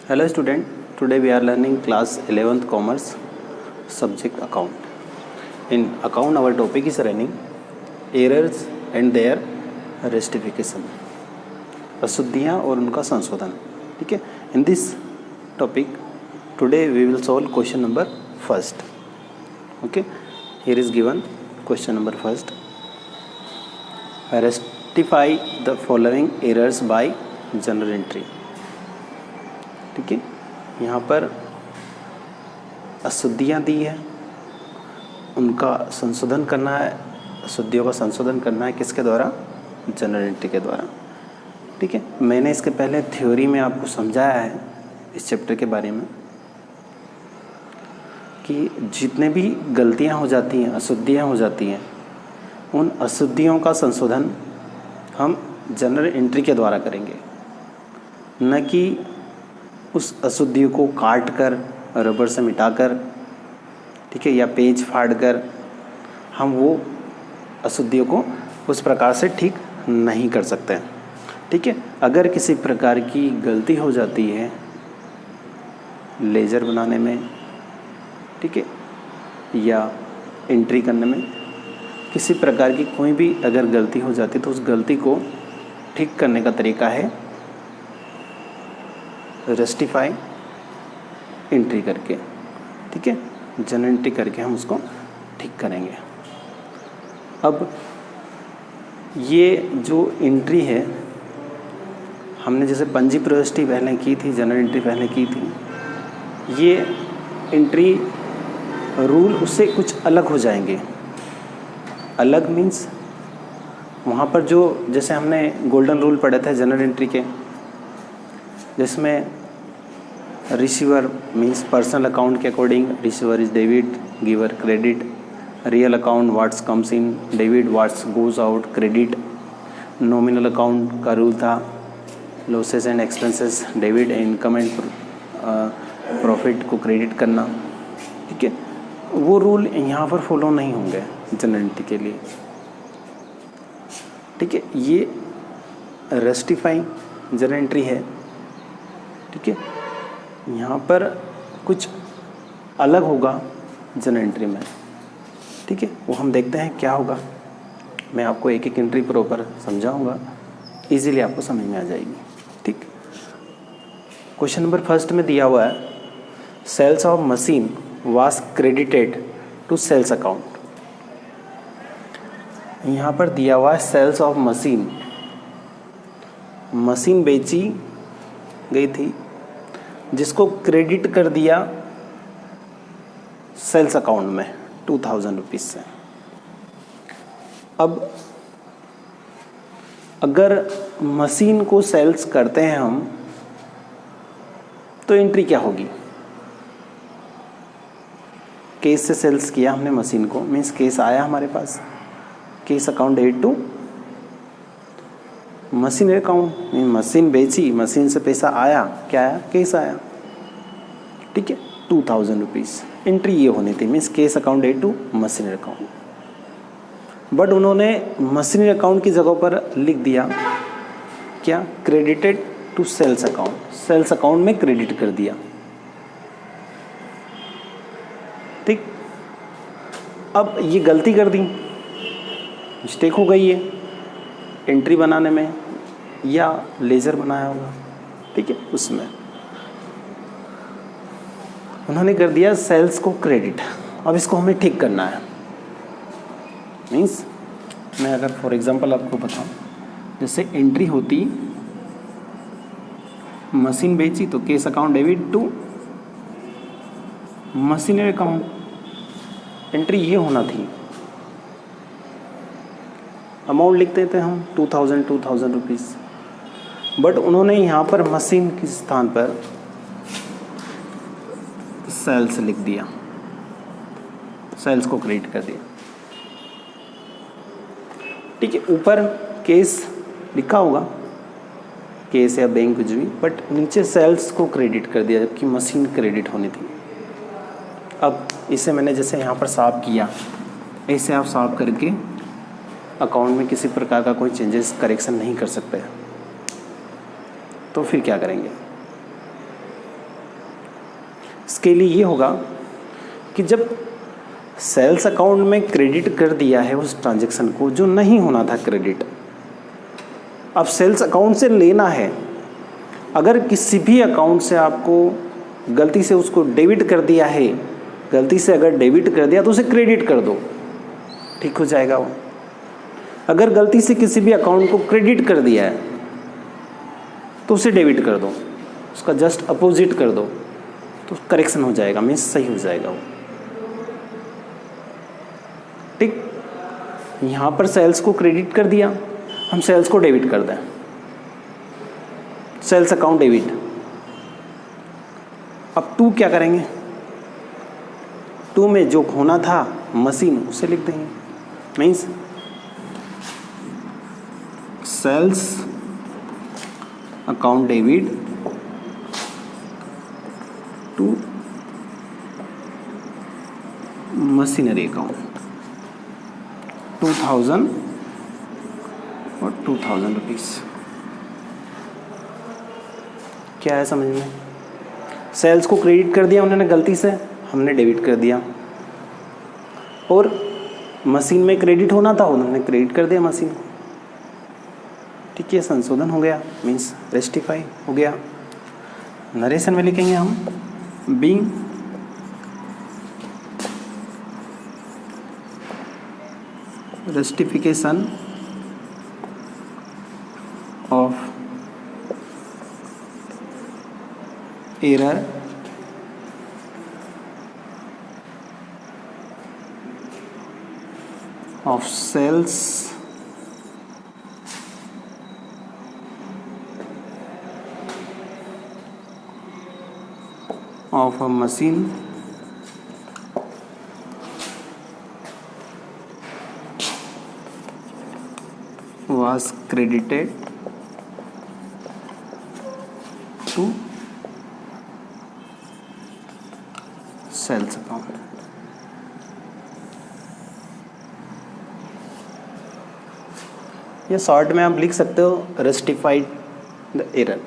Hello student, today we are learning class 11th commerce subject account. In account our topic is running errors and their rectification. अशुद्धियाँ और उनका संशोधन. ठीक है. In this topic today we will solve question number first. Okay. Here is given question number first. Rectify the following errors by journal entry. ठीक है. यहाँ पर अशुद्धियाँ दी है, उनका संशोधन करना है. अशुद्धियों का संशोधन करना है किसके द्वारा? जनरल एंट्री के द्वारा. ठीक है. मैंने इसके पहले थ्योरी में आपको समझाया है इस चैप्टर के बारे में कि जितने भी गलतियाँ हो जाती हैं, अशुद्धियाँ हो जाती हैं, उन अशुद्धियों का संशोधन हम जनरल एंट्री के द्वारा करेंगे, न कि उस अशुद्धियों को काट कर रबर से मिटाकर, ठीक है, या पेज फाड़ कर हम वो अशुद्धियों को उस प्रकार से ठीक नहीं कर सकते हैं. ठीक है. अगर किसी प्रकार की गलती हो जाती है लेजर बनाने में, ठीक है, या एंट्री करने में, किसी प्रकार की कोई भी अगर गलती हो जाती है तो उस गलती को ठीक करने का तरीका है रेस्टिफाई एंट्री करके. ठीक है. जनरल एंट्री करके हम उसको ठीक करेंगे. अब ये जो एंट्री है हमने जैसे पंजी प्रविष्टि पहले की थी, जनरल एंट्री पहले की थी, ये एंट्री रूल उससे कुछ अलग हो जाएंगे. अलग मीन्स वहाँ पर जो जैसे हमने गोल्डन रूल पढ़े थे जनरल एंट्री के, जिसमें रिसीवर मीन्स पर्सनल अकाउंट के according receiver is debit, giver credit, real account what's comes in debit, what's goes out credit. Nominal account का रूल था losses and expenses debit, income and profit को credit करना. ठीक है. वो rule यहाँ पर फॉलो नहीं होंगे जनरल एंट्री के लिए. ठीक है. ये रेस्टिफाइंग जनरल एंट्री है. ठीक है. यहाँ पर कुछ अलग होगा जनरल एंट्री में. ठीक है. वो हम देखते हैं क्या होगा. मैं आपको एक एक एंट्री प्रॉपर समझाऊंगा, इजीली आपको समझ में आ जाएगी. ठीक. क्वेश्चन नंबर फर्स्ट में दिया हुआ है sales of machine was credited to sales account. यहाँ पर दिया हुआ है सेल्स ऑफ मशीन, मशीन बेची गई थी जिसको क्रेडिट कर दिया सेल्स अकाउंट में 2000 रुपीज़ से. अब अगर मशीन को सेल्स करते हैं हम तो एंट्री क्या होगी? केस से सेल्स किया हमने मशीन को, मीन्स केस आया हमारे पास, case account debit to machine account. Machine बेची, मशीन से पैसा आया, क्या आया? केस आया. ठीक है. 2000 रुपीज़ एंट्री ये होनी थी, means cash account debit to machine account. But उन्होंने मशीन अकाउंट की जगह पर लिख दिया क्या? Credited to sales account. Sales account में क्रेडिट कर दिया. ठीक. अब ये गलती कर दी, मिस्टेक हो गई है एंट्री बनाने में या लेजर बनाया होगा. ठीक है. उसमें उन्होंने कर दिया सेल्स को क्रेडिट. अब इसको हमें ठीक करना है. मीन्स मैं अगर फॉर एग्जांपल आपको बताऊं, जैसे एंट्री होती मशीन बेची तो cash account debit to machinery account. Entry ये होना थी. अमाउंट लिख देते हम 2000 रुपीज़. बट उन्होंने यहाँ पर मशीन के स्थान पर सेल्स लिख दिया, सेल्स को क्रेडिट कर दिया. ठीक है. ऊपर केस लिखा होगा, केस या बैंक कुछ भी, बट नीचे सेल्स को क्रेडिट कर दिया जबकि मशीन क्रेडिट होनी थी. अब इसे मैंने जैसे यहाँ पर साफ किया, ऐसे आप साफ करके अकाउंट में किसी प्रकार का कोई चेंजेस करेक्शन नहीं कर सकते. तो फिर क्या करेंगे? इसके लिए ये होगा कि जब सेल्स अकाउंट में क्रेडिट कर दिया है उस ट्रांजैक्शन को जो नहीं होना था क्रेडिट, अब सेल्स अकाउंट से लेना है। अगर किसी भी अकाउंट से आपको गलती से उसको डेबिट कर दिया है, गलती से अगर डेबिट कर दिया तो उसे क्रेडिट कर दो, ठीक हो जाएगा वो। अगर गलती से किसी भी अकाउंट को क्रेडिट कर दिया है तो उसे डेबिट कर दो, उसका जस्ट अपोजिट कर दो, तो करेक्शन हो जाएगा, मीन्स सही हो जाएगा वो, ठीक। यहाँ पर सेल्स को क्रेडिट कर दिया, हम सेल्स को डेबिट कर दें, सेल्स अकाउंट डेबिट। अब टू क्या करेंगे, टू में जो होना था मशीन उसे लिख देंगे, means sales account debit to machinery account 2000 और 2000 रुपीज़। क्या है समझ में? सेल्स को क्रेडिट कर दिया उन्होंने गलती से, हमने डेबिट कर दिया, और मशीन में क्रेडिट होना था उन्होंने क्रेडिट कर दिया मशीन को, ठीक है, संशोधन हो गया, मीन्स रेस्टिफाई हो गया। नरेशन में लिखेंगे हम being rectification of error of cells of a machine was credited to sales account। या शॉर्ट में आप लिख सकते हो रेस्टिफाइड द एरर,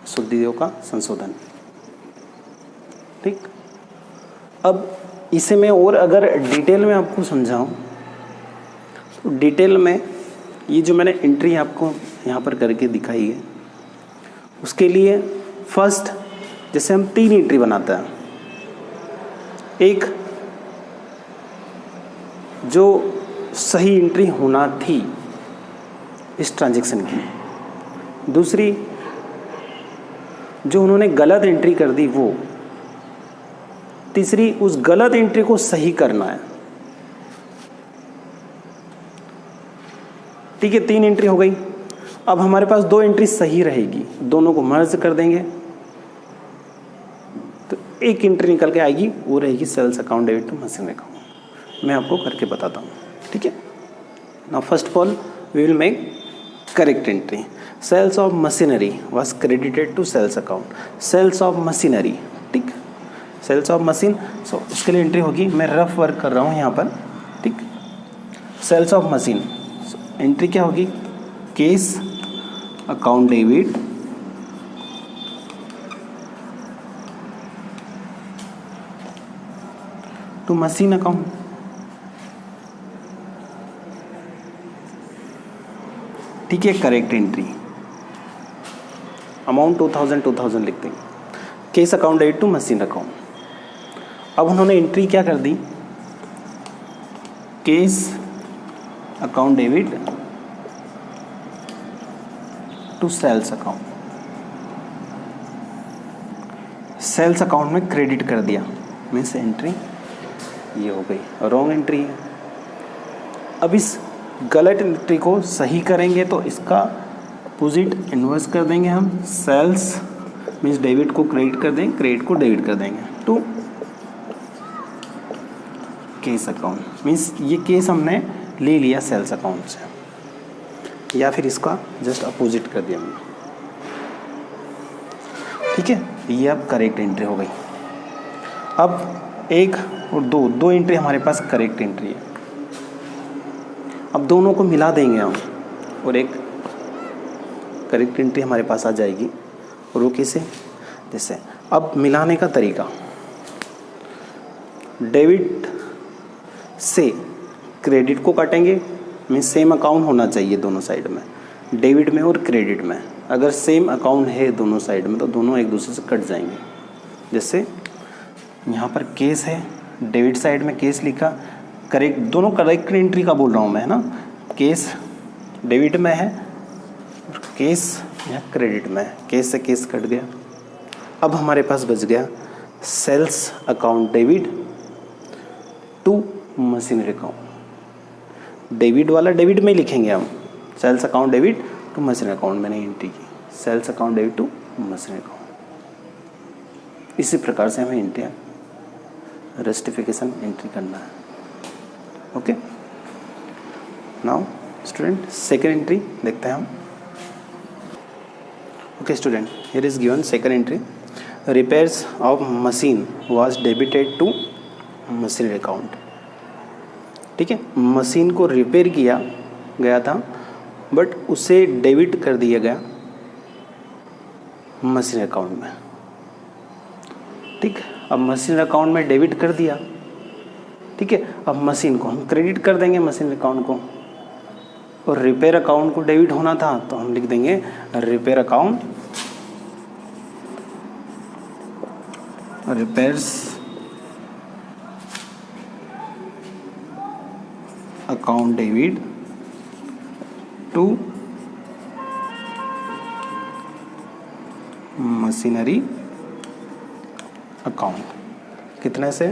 शुद्धियों का संशोधन, ठीक। अब इसे मैं और अगर डिटेल में आपको समझाऊं तो डिटेल में ये जो मैंने एंट्री आपको यहाँ पर करके दिखाई है, उसके लिए फर्स्ट जैसे हम 3 एंट्री बनाते हैं, एक जो सही एंट्री होना थी इस ट्रांजैक्शन की, दूसरी जो उन्होंने गलत एंट्री कर दी वो, तीसरी उस गलत एंट्री को सही करना है, ठीक है। 3 एंट्री हो गई। अब हमारे पास 2 एंट्री सही रहेगी, दोनों को मर्ज कर देंगे तो एक एंट्री निकल के आएगी, वो रहेगी sales account debit to machine account. मैं आपको करके बताता हूँ, ठीक है। Now first of all we will make correct entry. Sales of machinery was credited to sales account, sales of machinery, ठीक, सेल्स ऑफ मशीन। सो उसके लिए एंट्री होगी, मैं रफ वर्क कर रहा हूँ यहाँ पर, ठीक। सेल्स ऑफ मशीन, एंट्री क्या होगी, cash account debit to machine account, ठीक है। करेक्ट एंट्री अमाउंट 2000 लिख देंगे, cash account debit to machine account. अब उन्होंने एंट्री क्या कर दी, cash account debit to sales account, sales account में क्रेडिट कर दिया, मीन्स एंट्री ये हो गई, रॉन्ग एंट्री है। अब इस गलत एंट्री को सही करेंगे तो इसका अपोजिट इन्वर्स कर देंगे हम, सेल्स मीन्स डेबिट को क्रेडिट कर देंगे, क्रेडिट को डेबिट कर देंगे टू केस अकाउंट, मीन्स ये केस हमने ले लिया सेल्स अकाउंट से, या फिर इसका जस्ट अपोजिट कर दिया हमने, ठीक है। ये अब करेक्ट एंट्री हो गई। अब 1 और 2 एंट्री हमारे पास करेक्ट एंट्री है। अब दोनों को मिला देंगे हम और एक करेक्ट एंट्री हमारे पास आ जाएगी। और वो कैसे, जैसे अब मिलाने का तरीका, डेबिट से क्रेडिट को काटेंगे, मीन्स सेम अकाउंट होना चाहिए दोनों साइड में, डेबिट में और क्रेडिट में। अगर सेम अकाउंट है दोनों साइड में तो दोनों एक दूसरे से कट जाएंगे। जैसे यहाँ पर केस है, डेबिट साइड में केस लिखा, करेक्ट, दोनों करेक्ट एंट्री का बोल रहा हूँ मैं, है ना। केस डेबिट में है और केस यहाँ क्रेडिट में है, केस से केस कट गया। अब हमारे पास बच गया sales account debit to machinery account. Debit वाला डेबिट में लिखेंगे हम, sales account debit to machinery account, मैंने एंट्री की sales account debit to machinery account. इसी प्रकार से हमें एंट्री रेस्टिफिकेशन एंट्री करना है। Okay, now student second entry देखते हैं हम। Okay student, here is given second entry, repairs of machine was debited to machinery account. ठीक है, मशीन को रिपेयर किया गया था बट उसे डेबिट कर दिया गया मशीनरी अकाउंट में। ठीक, अब मशीन अकाउंट में डेबिट कर दिया, ठीक है, अब मशीन को हम क्रेडिट कर देंगे मशीन अकाउंट को, और रिपेयर अकाउंट को डेबिट होना था तो हम लिख देंगे repair account, repairs account debit to machinery account. कितने से?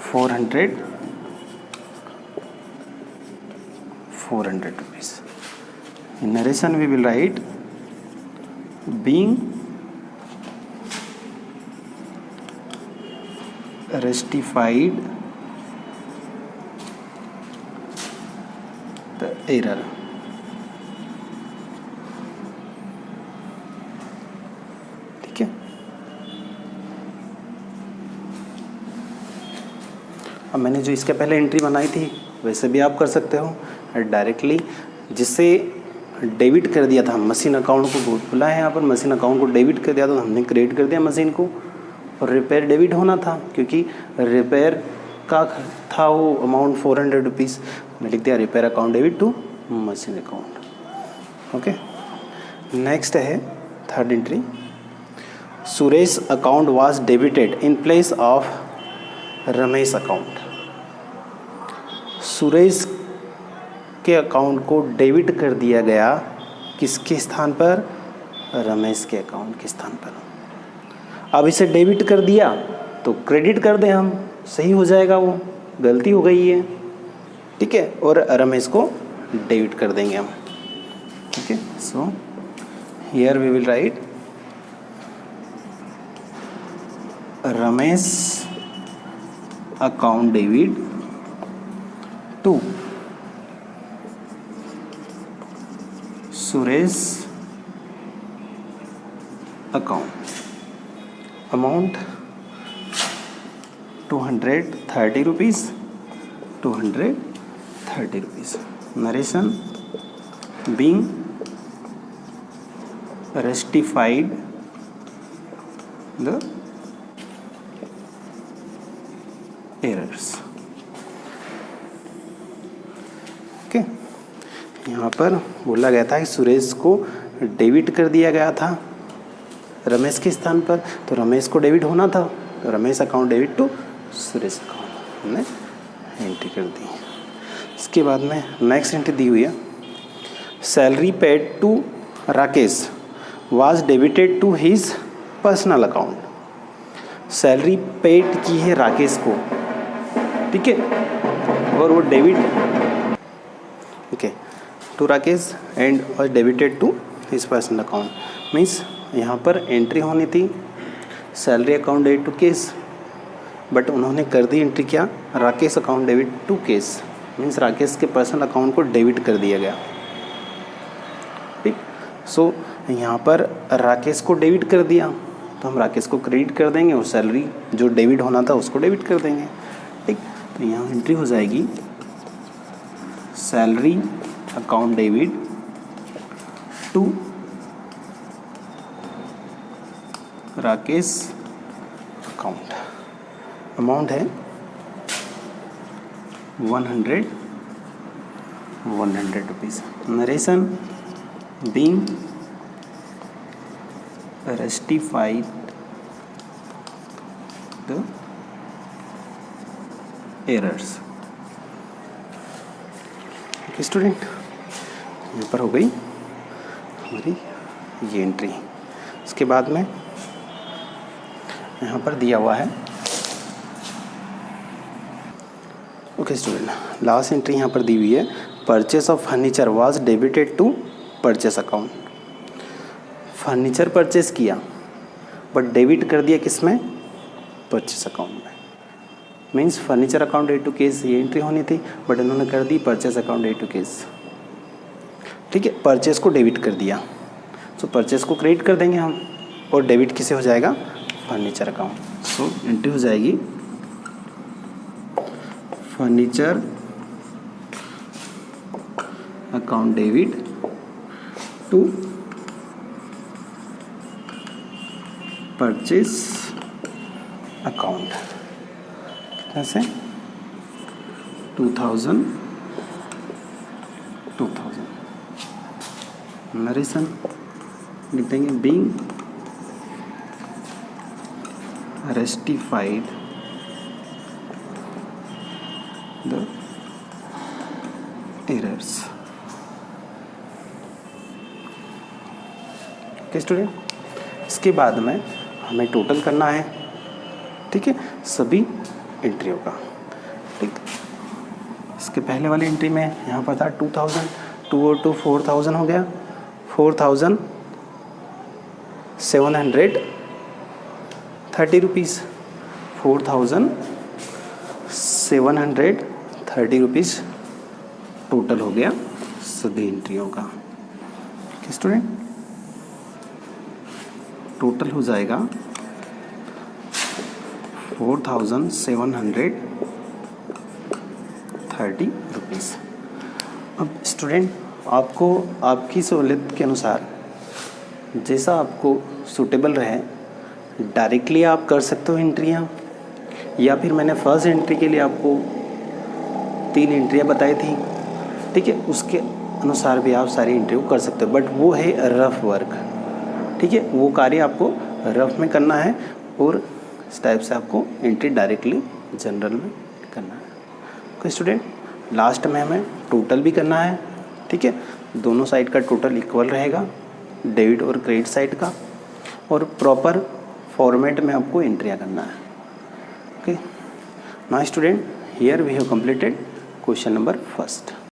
400 rupees. In narration we will write being rectified the error। ठीक है, अब मैंने जो इसके पहले एंट्री बनाई थी वैसे भी आप कर सकते हो डायरेक्टली, जिससे डेबिट कर दिया था मशीन अकाउंट को, बोला है यहाँ पर मशीन अकाउंट को डेबिट कर दिया तो हमने क्रेडिट कर दिया मशीन को, और रिपेयर डेबिट होना था क्योंकि रिपेयर का था वो अमाउंट 400 रुपीज़, मैं लिख दिया repair account debit to machine account. Okay, next है third entry, Suresh account was debited in place of Ramesh account. Suresh के अकाउंट को डेबिट कर दिया गया किसके स्थान पर? रमेश के अकाउंट के स्थान पर। अब इसे डेबिट कर दिया तो क्रेडिट कर दें हम, सही हो जाएगा, वो गलती हो गई है, ठीक है, और रमेश को डेबिट कर देंगे हम। ठीक है, so here we will write Ramesh account debit to Suresh account, amount 230 rupees, 230 rupees. Narration being rectified the errors। Okay, यहाँ पर बोला गया था कि सुरेश को डेबिट कर दिया गया था रमेश के स्थान पर, तो रमेश को डेबिट होना था, तो Ramesh account debit to Suresh account हमने एंट्री कर दी। इसके बाद में नेक्स्ट एंट्री दी हुई है, salary paid to Rakesh was debited to his personal account. Salary paid की है राकेश को, ठीक है, और वो debit, okay, to Rakesh and was debited to his personal account. Means यहाँ पर एंट्री होनी थी salary account debit to cash, but उन्होंने कर दी एंट्री क्या? Rakesh account debit to cash, means Rakesh के पर्सनल अकाउंट को डेबिट कर दिया गया। ठीक, सो यहाँ पर राकेश को डेबिट कर दिया तो हम राकेश को क्रेडिट कर देंगे और सैलरी जो डेबिट होना था उसको डेबिट कर देंगे। ठीक, तो यहाँ एंट्री हो जाएगी salary account debit to Rakesh account. Amount है 100 rupees. Narration being rectified the errors. Okay student, यहाँ पर हो गई हमारी ये एंट्री। इसके बाद में यहाँ पर दिया हुआ है, ओके स्टूडेंट, लास्ट एंट्री यहाँ पर दी हुई है, purchase of furniture was debited to purchase account. Furniture purchase किया बट डेबिट कर दिया किस में, परचेस अकाउंट में। Means furniture account add to cash ये एंट्री होनी थी बट इन्होंने कर दी purchase account add to cash. ठीक है, परचेस को डेबिट कर दिया, सो परचेस को क्रेडिट कर देंगे हम, और डेबिट किसे हो जाएगा, फर्नीचर अकाउंट। सो एंट्री हो जाएगी furniture account debit to purchase account. कैसे, 2000 नरेशन लिख देंगे being rectified the errors. Okay student, इसके बाद में हमें टोटल करना है, ठीक है, सभी एंट्रियों का। ठीक, इसके पहले वाली एंट्री में यहाँ पर था 2000, 2 और 2 4000 हो गया, 4730 रुपीज़, 4730 रुपीज़ टोटल हो गया सभी एंट्रियों का। ठीक स्टूडेंट, टोटल हो जाएगा 4730 रुपीज़। अब स्टूडेंट, आपको आपकी सहूलियत के अनुसार जैसा आपको सूटेबल रहे डायरेक्टली आप कर सकते हो एंट्रियाँ, या फिर मैंने फर्स्ट एंट्री के लिए आपको 3 एंट्रियाँ बताई थी, ठीक है, उसके अनुसार भी आप सारी एंट्री कर सकते हो, बट वो है रफ वर्क। ठीक है, वो कार्य आपको रफ में करना है और इस टाइप से आपको एंट्री डायरेक्टली जनरल में करना है। तो स्टूडेंट, लास्ट में हमें टोटल भी करना है, ठीक है, दोनों साइड का टोटल इक्वल रहेगा, डेबिट और क्रेडिट साइड का, और प्रॉपर फॉर्मेट में आपको एंट्रियाँ करना है। Okay, now student, here we have completed question number first.